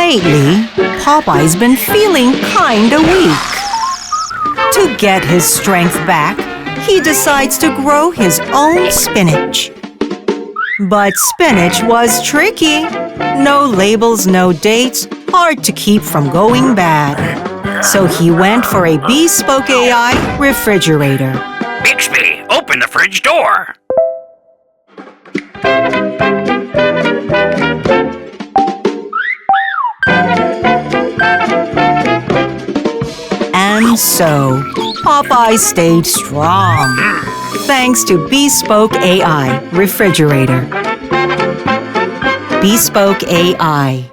Lately, Popeye's been feeling kinda weak. To get his strength back, he decides to grow his own spinach. But spinach was tricky. No labels, no dates, hard to keep from going bad. So he went for a bespoke AI refrigerator. Bixby, open the fridge door. And so, Popeye stayed strong, thanks to Bespoke AI Refrigerator. Bespoke AI.